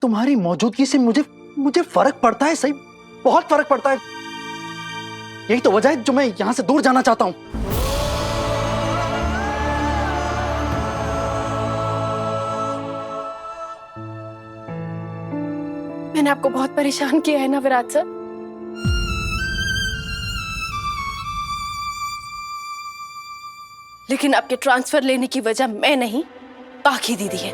तुम्हारी मौजूदगी से मुझे मुझे फर्क पड़ता है, सही बहुत फर्क पड़ता है। यही तो वजह है जो मैं यहां से दूर जाना चाहता हूं। मैंने आपको बहुत परेशान किया है ना विराट सर। लेकिन आपके ट्रांसफर लेने की वजह मैं नहीं, पाखी दीदी है,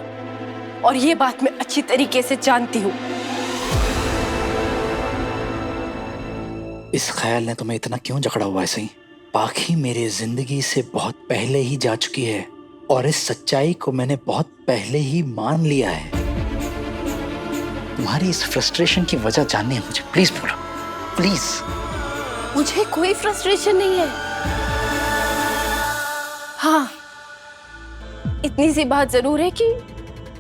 और ये बात मैं अच्छी तरीके से जानती हूँ। इस ख्याल ने तुम्हें इतना क्यों जकड़ा हुआ है सही? पाखी मेरी जिंदगी से बहुत पहले ही जा चुकी है और इस सच्चाई को मैंने बहुत पहले ही मान लिया है। तुम्हारी इस फ्रस्ट्रेशन की वजह जाननी है मुझे, प्लीज बोलो प्लीज। मुझे कोई फ्रस्ट्रेशन नहीं है। हाँ, इतनी सी बात जरूर है कि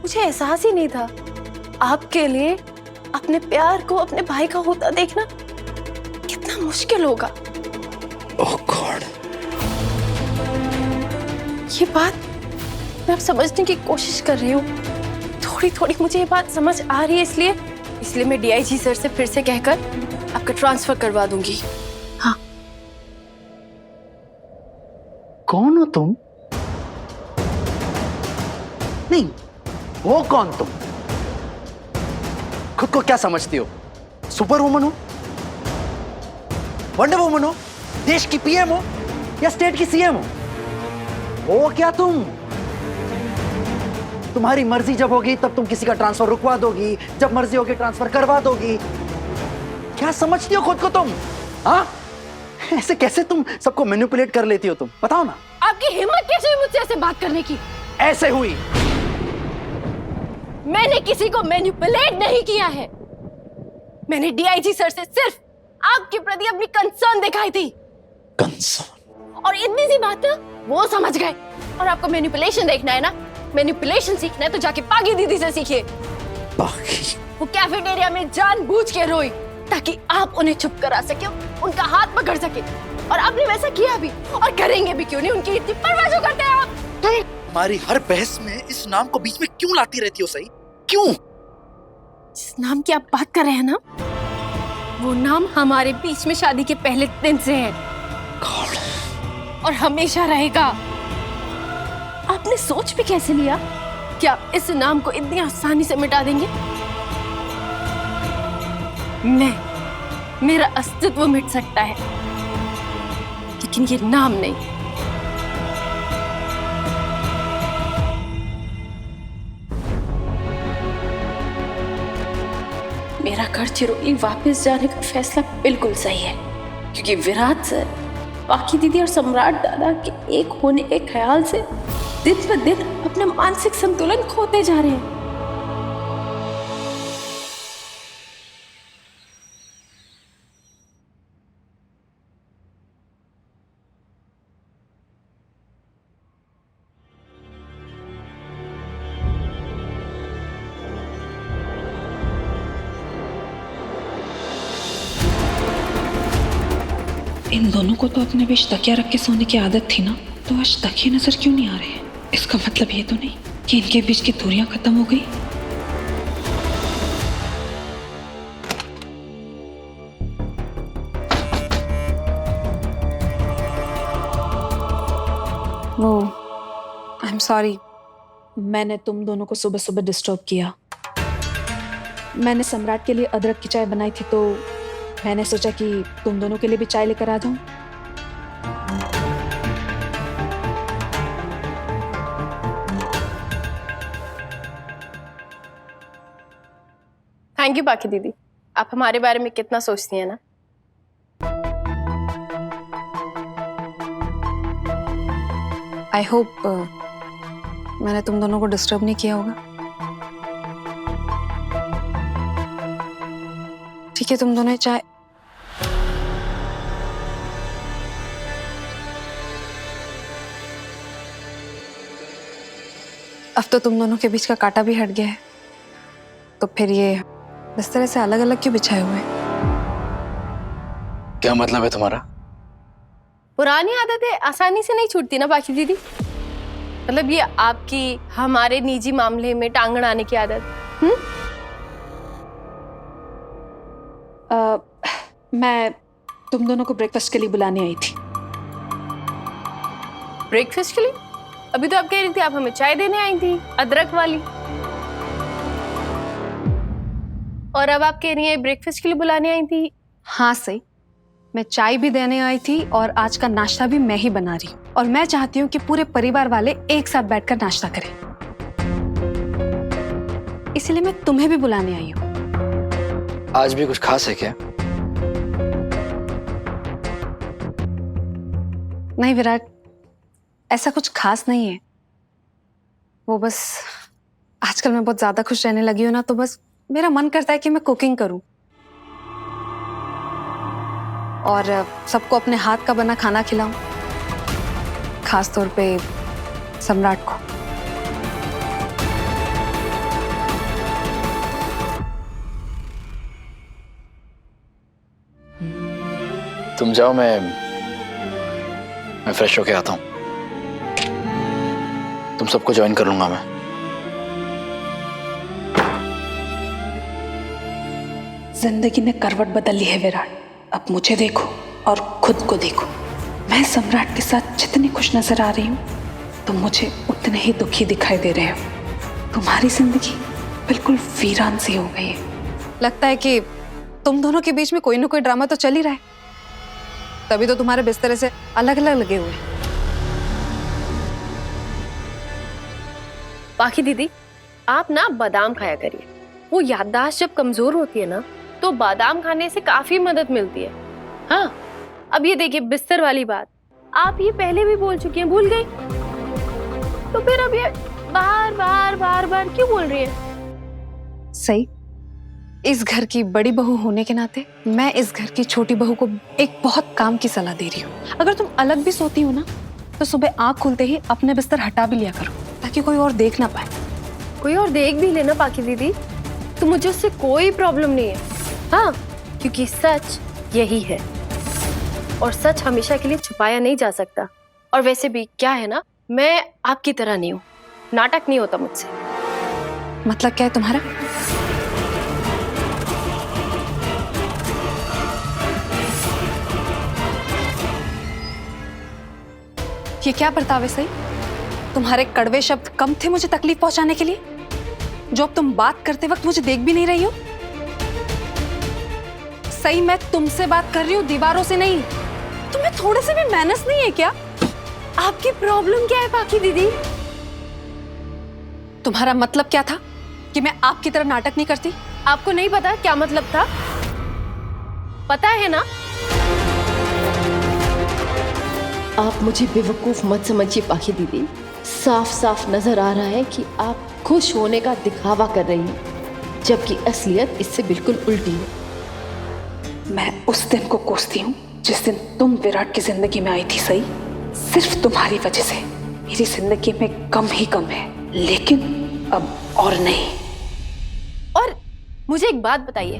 मुझे एहसास ही नहीं था आपके लिए अपने प्यार को अपने भाई का होता देखना कितना मुश्किल होगा। ओह गॉड। ये बात मैं अब समझने की कोशिश कर रही हूँ। थोड़ी थोड़ी मुझे ये बात समझ आ रही है, इसलिए मैं डीआईजी सर से फिर से कहकर आपका ट्रांसफर करवा दूंगी। हाँ। कौन हो तुम? नहीं, वो कौन तुम? खुद को क्या समझती हो? सुपर वुमन हो, वंडर वुमन हो, देश की पीएम हो या स्टेट की सीएम हो? वो क्या तुम? तुम्हारी मर्जी जब होगी तब तुम किसी का ट्रांसफर रुकवा दोगी, जब मर्जी होगी ट्रांसफर करवा दोगी। क्या समझती हो खुद को तुम? हाँ, ऐसे कैसे तुम सबको मैनिपुलेट कर लेती हो तुम? बताओ ना। आपकी हिम्मत कैसे हुई मुझसे ऐसे बात करने की? ऐसे हुई। मैंने किसी को मैनिपुलेट नहीं किया है। मैंने डीआईजी सर से सिर्फ आपके प्रति अपनी कंसर्न दिखाई थी। कंसर्न? और इतनी सी बात ना वो समझ गए। और आपको मैनिपुलेशन देखना है ना, मैनिपुलेशन सीखना है तो जाके पागी दीदी से सीखिए। पागी? वो कैफेटेरिया में जानबूझ के रोई ताकि आप उन्हें चुप करा सके, उनका हाथ पकड़ सके। और आपने वैसा किया भी, और करेंगे भी क्यों नहीं, उनकी इतनी परवाह जो करते हैं आप। हमारी हर बहस में इस नाम को बीच में क्यों लाती रहती हो सही? क्यों? जिस नाम की आप बात कर रहे हैं ना, वो नाम हमारे बीच में शादी के पहले दिन से है और हमेशा रहेगा। आपने सोच भी कैसे लिया कि आप इस नाम को इतनी आसानी से मिटा देंगे? मेरा अस्तित्व मिट सकता है, लेकिन ये नाम नहीं। मेरा घर चिरोली वापस जाने का फैसला बिल्कुल सही है, क्योंकि विराट सर, पाखी दीदी और सम्राट दादा के एक होने के ख्याल से दिन ब दिन अपना मानसिक संतुलन खोते जा रहे हैं। इन दोनों को तो अपने बीच तकिया रख के सोने की आदत थी ना, तो आज तकिए नजर क्यों नहीं आ रहे हैं? इसका मतलब ये तो नहीं कि इनके बीच की दूरियां खत्म हो गई। वो आई एम सॉरी, मैंने तुम दोनों को सुबह सुबह डिस्टर्ब किया। मैंने सम्राट के लिए अदरक की चाय बनाई थी, तो मैंने सोचा कि तुम दोनों के लिए भी चाय लेकर आ जाऊं। थैंक यू पाखी दीदी, आप हमारे बारे में कितना सोचती हैं ना। आई होप मैंने तुम दोनों को डिस्टर्ब नहीं किया होगा। ठीक है, तुम दोनों चाय। अब तो तुम दोनों के बीच का कांटा भी हट गया है, तो फिर ये बिस्तर से अलग अलग क्यों बिछाए हुए हैं? क्या मतलब है तुम्हारा? पुरानी आदतें आसानी से नहीं छूटती ना पाखी दीदी। मतलब ये आपकी हमारे निजी मामले में टांग अड़ाने की आदत। मैं तुम दोनों को ब्रेकफास्ट के लिए बुलाने आई थी। ब्रेकफास्ट के लिए? अभी तो आप कह रही थी आप हमें चाय देने आई थी, अदरक वाली। और अब आप कह रही हैं ब्रेकफास्ट के लिए बुलाने आई थी। हाँ सही, मैं चाय भी देने आई थी और आज का नाश्ता भी मैं ही बना रही हूँ। और मैं चाहती हूँ कि पूरे परिवार वाले एक साथ बैठकर नाश्ता करें, इसलिए मैं तुम्हें भी बुलाने आई हूँ। आज भी कुछ खास है क्या? नहीं विराट, ऐसा कुछ खास नहीं है। वो बस आजकल मैं बहुत ज्यादा खुश रहने लगी हूँ ना, तो बस मेरा मन करता है कि मैं कुकिंग करूं और सबको अपने हाथ का बना खाना खिलाऊं, खास तौर पे सम्राट को। तुम जाओ, मैं फ्रेश होके आता हूँ। तुम सबको ज्वाइन कर लूंगा मैं। जिंदगी ने करवट बदल ली है विराट। अब मुझे देखो और खुद को देखो। मैं सम्राट के साथ जितनी खुश नजर आ रही हूँ, तुम मुझे उतने ही दुखी दिखाई दे रहे हो। तुम्हारी जिंदगी बिल्कुल वीरान सी हो गई है। लगता है कि तुम दोनों के बीच में कोई ना कोई ड्रामा तो चल ही रहा है, तभी तो तुम्हारे बिस्तर से अलग अलग लगे हुए। बाकी दीदी, आप ना बादाम खाया करिए। वो याददाश्त जब कमजोर होती है ना, तो बादाम खाने से काफी मदद मिलती है। हाँ, अब ये देखिए बिस्तर वाली बात, आप ये पहले भी बोल चुकी हैं, भूल गई? तो फिर अब ये बार बार बार बार क्यों बोल रही है? सही, इस घर की बड़ी बहू होने के नाते मैं इस घर की छोटी बहू को एक बहुत काम की सलाह दे रही हूँ। अगर तुम अलग भी सोती हो ना, तो सुबह आंख खुलते ही अपने बिस्तर हटा भी लिया करो, ताकि कोई और देख ना पाए। कोई और देख भी लेना बाकी दीदी, तो मुझे उससे कोई प्रॉब्लम नहीं है। हाँ, क्योंकि सच यही है और सच हमेशा के लिए छुपाया नहीं जा सकता। और वैसे भी क्या है ना, मैं आपकी तरह नहीं हूँ, नाटक नहीं होता मुझसे। मतलब क्या है तुम्हारा? ये क्या बर्ताव है सही? तुम्हारे कड़वे शब्द कम थे मुझे तकलीफ पहुंचाने के लिए, जो अब तुम बात करते वक्त मुझे देख भी नहीं रही हो? सही, मैं तुमसे बात कर रही हूँ, दीवारों से नहीं। तुम्हें थोड़े से भी मैनर्स नहीं है क्या? आपकी प्रॉब्लम क्या है बाकी दीदी? तुम्हारा मतलब क्या था कि मैं आपकी तरह नाटक नहीं करती? आपको नहीं पता क्या मतलब था? पता है ना? आप मुझे बेवकूफ मत समझिए पाखी दीदी। साफ साफ नजर आ रहा है कि आप खुश होने का दिखावा कर रही हैं, जबकि असलियत इससे बिल्कुल उल्टी है। मैं उस दिन को कोसती हूँ जिस दिन तुम विराट की जिंदगी में आई थी सही। सिर्फ तुम्हारी वजह से मेरी जिंदगी में गम ही गम है, लेकिन अब और नहीं। और मुझे एक बात बताइए,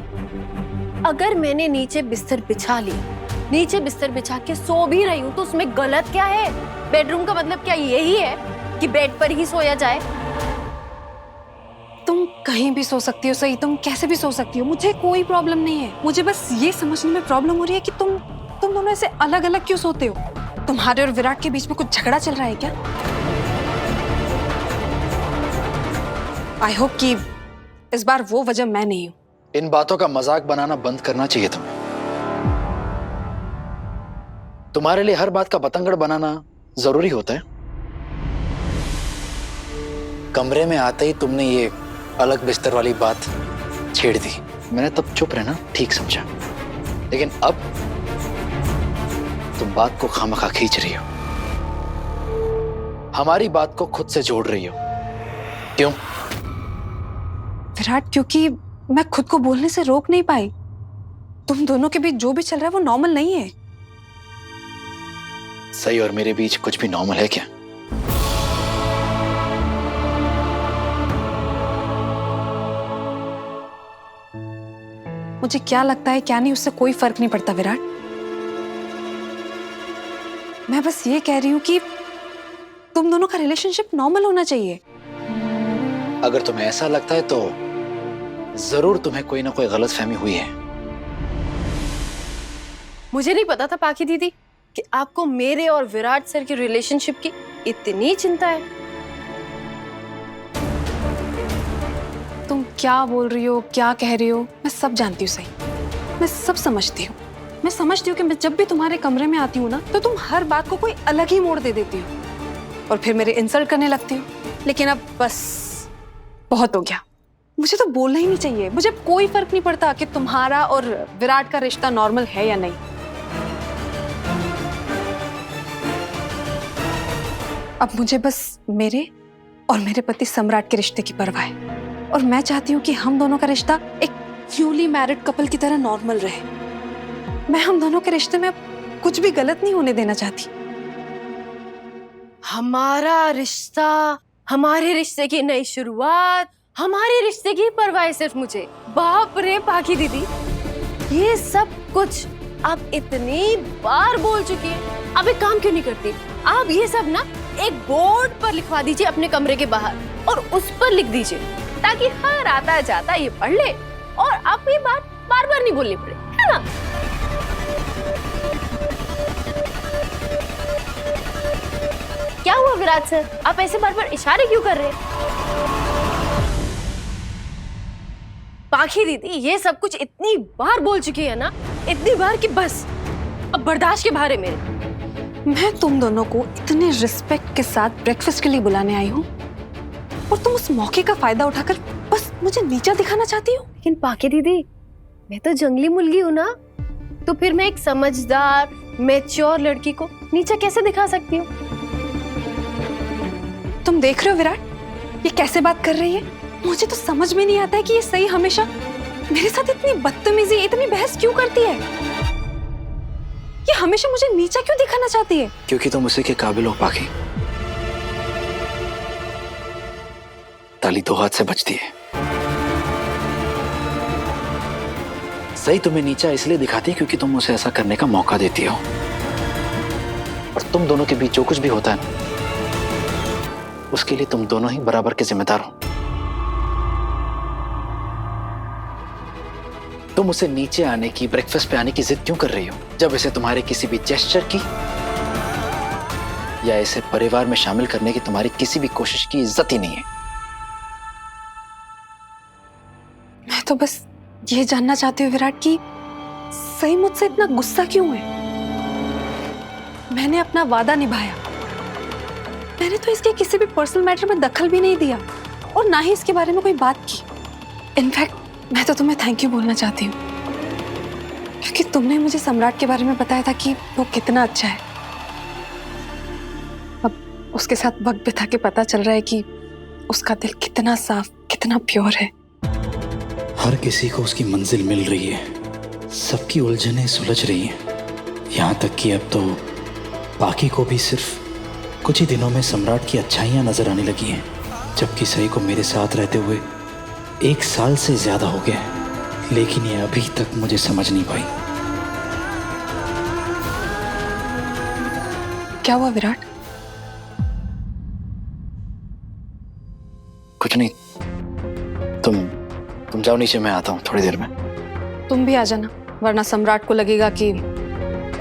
अगर मैंने नीचे बिस्तर बिछा लिया, नीचे बिस्तर बिछा के सो भी रही हूँ, तो उसमें गलत क्या है? बेडरूम का मतलब क्या यही है कि बेड पर ही सोया जाए? तुम कहीं भी सो सकती हो सही, तुम कैसे भी सो सकती हो, मुझे कोई प्रॉब्लम नहीं है। मुझे बस ये समझने में प्रॉब्लम हो रही है कि तुम दोनों ऐसे अलग अलग क्यों सोते हो? तुम्हारे और विराट के बीच में कुछ झगड़ा चल रहा है क्या? आई होप कि इस बार वो वजह मैं नहीं हूं। इन बातों का मजाक बनाना बंद करना चाहिए तुम्हें। तुम्हारे लिए हर बात का बतंगड़ बनाना जरूरी होता है? कमरे में आते ही तुमने ये अलग बिस्तर वाली बात छेड़ दी। मैंने तब चुप रहना ठीक समझा, लेकिन अब तुम बात को खामखा खींच रही हो, हमारी बात को खुद से जोड़ रही हो। क्यों? विराट, क्योंकि मैं खुद को बोलने से रोक नहीं पाई। तुम दोनों के बीच जो भी चल रहा है वो नॉर्मल नहीं है। सही और मेरे बीच कुछ भी नॉर्मल है क्या? मुझे क्या लगता है क्या नहीं, उससे कोई फर्क नहीं पड़ता विराट। मैं बस ये कह रही हूं कि तुम दोनों का रिलेशनशिप नॉर्मल होना चाहिए। अगर तुम्हें ऐसा लगता है तो जरूर तुम्हें कोई ना कोई गलतफहमी हुई है। मुझे नहीं पता था पाखी दीदी कि आपको मेरे और विराट सर की रिलेशनशिप की इतनी चिंता है। तुम क्या बोल रही हो, क्या कह रही हो, मैं सब जानती हूँ सही। मैं सब समझती हूँ। मैं समझती हूँ कि मैं जब भी तुम्हारे कमरे में आती हूँ ना, तो तुम हर बात को कोई अलग ही मोड़ दे देती हो और फिर मेरे इंसल्ट करने लगती हो। लेकिन अब बस बहुत हो गया। मुझे तो बोलना ही नहीं चाहिए। मुझे कोई फर्क नहीं पड़ता कि तुम्हारा और विराट का रिश्ता नॉर्मल है या नहीं। अब मुझे बस मेरे और मेरे पति सम्राट के रिश्ते की परवाह है और मैं चाहती हूँ कि हम दोनों का रिश्ता एक न्यूली मैरिड कपल की तरह नॉर्मल रहे। मैं हम दोनों के रिश्ते में कुछ भी गलत नहीं होने देना चाहती। हमारा रिश्ता, हमारे रिश्ते की नई शुरुआत, हमारे रिश्ते की परवाह सिर्फ मुझे। बाप रे पाखी दीदी, ये सब कुछ आप इतनी बार बोल चुकी हैं। आप एक काम क्यों नहीं करती? आप ये सब ना एक बोर्ड पर लिखवा दीजिए अपने कमरे के बाहर और उस पर लिख दीजिए ताकि हर आता जाता ये पढ़ ले और आपको ये बात बार बार नहीं बोलनी पड़े, है ना? क्या हुआ विराट सर, आप ऐसे बार बार इशारे क्यों कर रहे हैं? पाखी दीदी ये सब कुछ इतनी बार बोल चुकी है ना, इतनी बार कि बस अब बर्दाश्त के बाहर है मेरे। मैं तुम दोनों को इतने रिस्पेक्ट के साथ ब्रेकफास्ट के लिए बुलाने आई हूँ और तुम उस मौके का फायदा उठाकर बस मुझे नीचा दिखाना चाहती हो। लेकिन पाखी दीदी, मैं तो जंगली मुर्गी हूँ ना, तो फिर मैं एक समझदार मैच्योर लड़की को नीचा कैसे दिखा सकती हूँ? तुम देख रहे हो विराट, ये कैसे बात कर रही है? मुझे तो समझ में नहीं आता है कि ये सही हमेशा मेरे साथ इतनी बदतमीजी, इतनी बहस क्यों करती है? ये हमेशा मुझे नीचा क्यों दिखाना चाहती है? क्योंकि तुम उसी के काबिल हो पाखी। ताली दो हाथ से बजती है। सही तुम्हें नीचा इसलिए दिखाती है क्योंकि तुम उसे ऐसा करने का मौका देती हो। और तुम दोनों के बीच जो कुछ भी होता है ना, उसके लिए तुम दोनों ही बराबर के जिम्मेदार हो। तुम उसे नीचे आने की, ब्रेकफास्ट पे आने की जिद क्यों कर रही हो, जब इसे तुम्हारे किसी भी जेस्चर की या इसे परिवार में शामिल करने की तुम्हारी किसी भी कोशिश की इज्जत ही नहीं है? मैं तो बस ये जानना चाहती हूँ विराट कि सही मुझसे इतना गुस्सा क्यों है? मैंने अपना वादा निभाया। मैंने तो इसके किसी भी पर्सनल मैटर में दखल भी नहीं दिया और ना ही इसके बारे में कोई बात की। इनफैक्ट मैं तो तुम्हें थैंक यू बोलना चाहती हूँ क्योंकि तुमने मुझे सम्राट के बारे में बताया था कि वो कितना अच्छा है। अब उसके साथ वक्त बिता के पता चल रहा है कि उसका दिल कितना साफ, कितना प्योर है। हर किसी को उसकी मंजिल मिल रही है, सबकी उलझनें सुलझ रही हैं। यहाँ तक कि अब तो बाकी को भी सिर्फ कुछ ही दिनों में सम्राट की अच्छाइयाँ नजर आने लगी हैं, जबकि सही को मेरे साथ रहते हुए 1 साल से ज्यादा हो गया है, लेकिन ये अभी तक मुझे समझ नहीं पाई। क्या हुआ विराट? कुछ नहीं, तुम जाओ नीचे, मैं आता हूँ थोड़ी देर में। तुम भी आ जाना, वरना सम्राट को लगेगा कि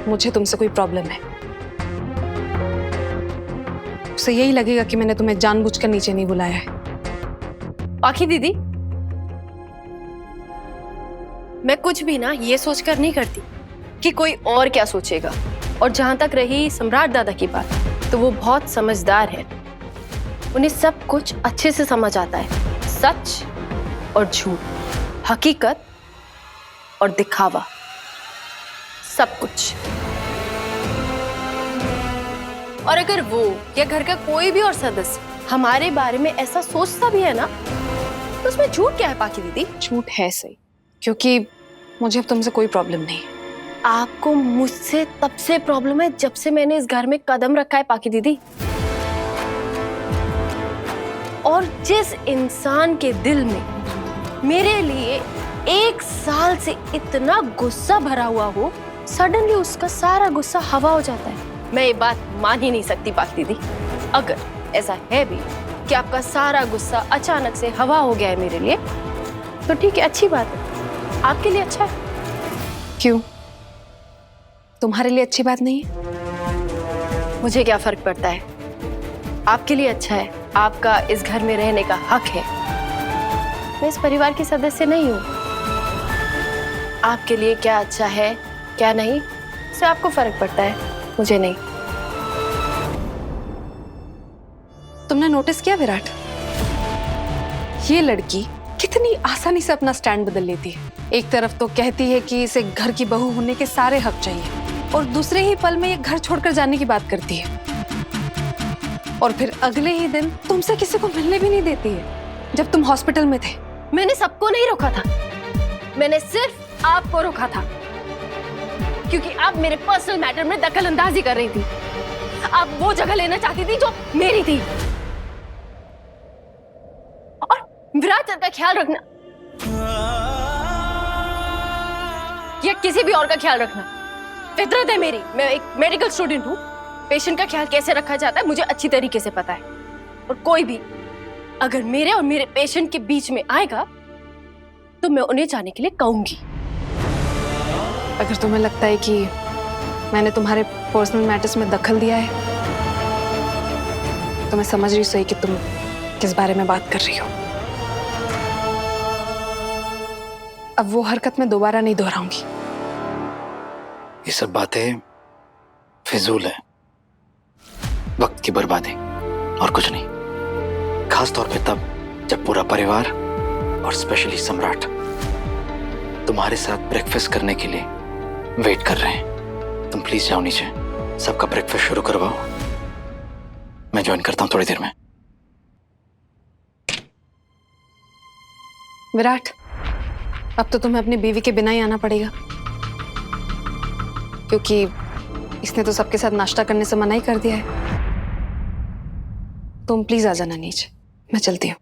मुझे तुमसे कोई प्रॉब्लम है। उसे यही लगेगा कि मैंने तुम्हें जानबूझकर नीचे नहीं बुलाया है। पाखी दीदी, मैं कुछ भी ना ये सोचकर नहीं करती कि कोई और क्या सोचेगा। और जहां तक रही सम्राट दादा की बात, तो वो बहुत समझदार है। उन्हें सब कुछ अच्छे से समझ आता है, सच और झूठ, हकीकत और दिखावा, सब कुछ। और अगर वो या घर का कोई भी और सदस्य हमारे बारे में ऐसा सोचता भी है ना, तो उसमें झूठ क्या है पाखी दीदी? झूठ है सही, क्योंकि मुझे अब तुमसे कोई प्रॉब्लम नहीं है। आपको मुझसे तब से प्रॉब्लम है जब से मैंने इस घर में कदम रखा है पाखी दीदी। और जिस इंसान के दिल में मेरे लिए 1 साल से इतना गुस्सा भरा हुआ हो, सडनली उसका सारा गुस्सा हवा हो जाता है। मैं ये बात मान ही नहीं सकती पाखी दीदी। अगर ऐसा है भी कि आपका सारा गुस्सा अचानक से हवा हो गया है मेरे लिए, तो ठीक है, अच्छी बात है, आपके लिए अच्छा है। क्यों? तुम्हारे लिए अच्छी बात नहीं है? मुझे क्या फर्क पड़ता है? आपके लिए अच्छा है, आपका इस घर में रहने का हक है। मैं इस परिवार की सदस्य नहीं हूँ। आपके लिए क्या अच्छा है क्या नहीं, इससे आपको फर्क पड़ता है, मुझे नहीं। तुमने नोटिस किया विराट, ये लड़की कितनी आसानी से अपना स्टैंड बदल लेती है। एक तरफ तो कहती है कि इसे घर की बहू होने के सारे हक चाहिए, और दूसरे ही पल में ये घर छोड़कर जाने की बात करती है, और फिर अगले ही दिन तुमसे किसी को मिलने भी नहीं देती है जब तुम हॉस्पिटल में थे। मैंने सबको नहीं रोका था, मैंने सिर्फ आपको रोका था, क्योंकि आप मेरे पर्सनल मैटर में दखल अंदाजी कर रही थी। आप वो जगह लेना चाहती थी जो मेरी थी, और विराट सर का ख्याल रखना या किसी भी और का ख्याल रखना फितरत है मेरी। मैं एक मेडिकल स्टूडेंट हूँ, पेशेंट का ख्याल कैसे रखा जाता है मुझे अच्छी तरीके से पता है। और कोई भी अगर मेरे और मेरे पेशेंट के बीच में आएगा तो मैं उन्हें जाने के लिए कहूंगी। अगर तुम्हें लगता है कि मैंने तुम्हारे पर्सनल मैटर्स में दखल दिया है, तो मैं समझ रही सही कि तुम किस बारे में बात कर रही हो। अब वो हरकत मैं दोबारा नहीं दोहराऊंगी। ये सब बातें फिजूल है, वक्त की बर्बादी और कुछ नहीं। खास तौर पे तब जब पूरा परिवार और स्पेशली सम्राट तुम्हारे साथ ब्रेकफास्ट करने के लिए वेट कर रहे हैं। तुम प्लीज जाओ नीचे, सबका ब्रेकफास्ट शुरू करवाओ। मैं ज्वाइन करता हूँ थोड़ी देर में। विराट, अब तो तुम्हें अपनी बीवी के बिना ही आना पड़ेगा, क्योंकि इसने तो सबके साथ नाश्ता करने से मना ही कर दिया है। तुम प्लीज आ जाना नीचे, मैं चलती हूँ।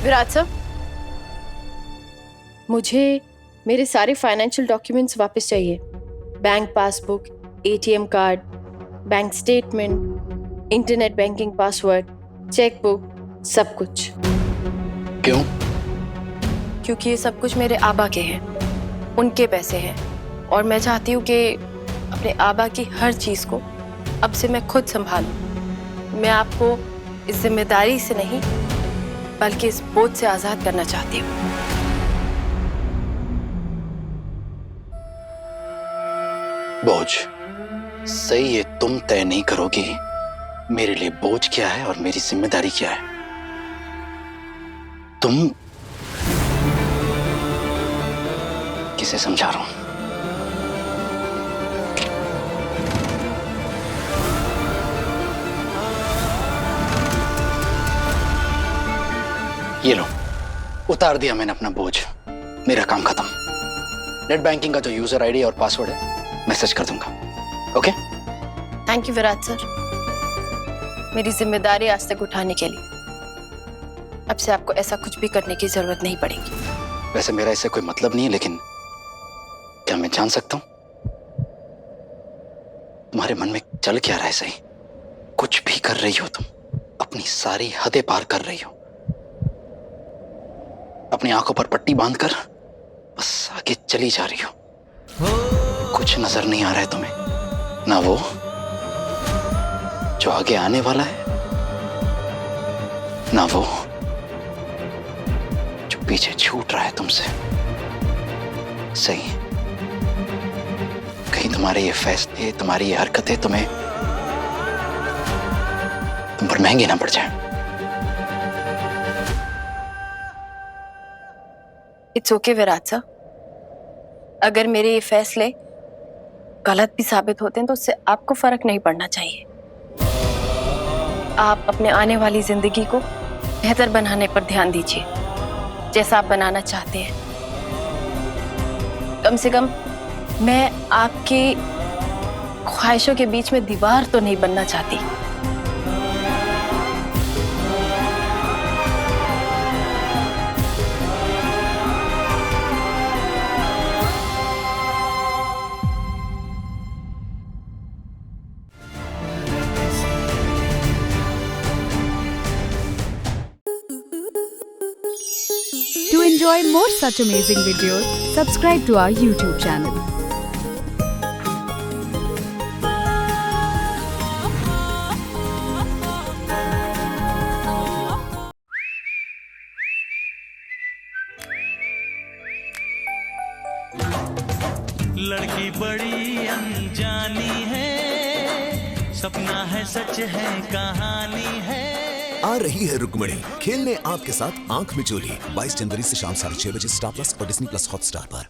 विराट सर, मुझे मेरे सारे फाइनेंशियल डॉक्यूमेंट्स वापस चाहिए। Bank passbook, ATM card, bank statement, internet banking password, chequebook, सब कुछ। क्यों? क्योंकि ये सब कुछ मेरे आबा के हैं, उनके पैसे हैं, और मैं चाहती हूँ कि अपने आबा की हर चीज़ को अब से मैं खुद संभालूं। मैं आपको इस जिम्मेदारी से नहीं बल्कि इस बोझ से आजाद करना चाहती हूँ। बोझ? सही है, तुम तय नहीं करोगी मेरे लिए बोझ क्या है और मेरी जिम्मेदारी क्या है। तुम किसे समझा रहा हूं? ये लो, उतार दिया मैंने अपना बोझ, मेरा काम खत्म। नेट बैंकिंग का जो यूजर आईडी और पासवर्ड है मैसेज कर दूंगा। Okay? Thank you Virat sir, मेरी जिम्मेदारी आज तक उठाने के लिए। अब से आपको ऐसा कुछ भी करने की जरूरत नहीं पड़ेगी। वैसे मेरा इससे कोई मतलब नहीं है, लेकिन क्या मैं जान सकता हूं तुम्हारे मन में चल क्या रहा है? सही कुछ भी कर रही हो तुम, अपनी सारी हदें पार कर रही हो। अपनी आंखों पर पट्टी बांधकर बस आगे चली जा रही हो। कुछ नजर नहीं आ रहा है तुम्हें, ना वो जो आगे आने वाला है, ना वो जो पीछे छूट रहा है तुमसे। सही, कहीं तुम्हारे ये फैसले, तुम्हारी ये हरकतें तुम पर महंगी ना पड़ जाए। इट्स ओके विराट सर, अगर मेरे ये फैसले गलत भी साबित होते हैं तो उससे आपको फर्क नहीं पड़ना चाहिए। आप अपने आने वाली जिंदगी को बेहतर बनाने पर ध्यान दीजिए, जैसा आप बनाना चाहते हैं। कम से कम मैं आपकी ख्वाहिशों के बीच में दीवार तो नहीं बनना चाहती। enjoy more such amazing videos, subscribe to our YouTube channel. लड़की बड़ी अनजानी है, सपना है सच है कहानी है। आ रही है रुक्मणी खेलने आपके साथ आंख मिचोली 22 जनवरी से शाम 6:30 बजे स्टार प्लस और डिज्नी प्लस हॉटस्टार पर।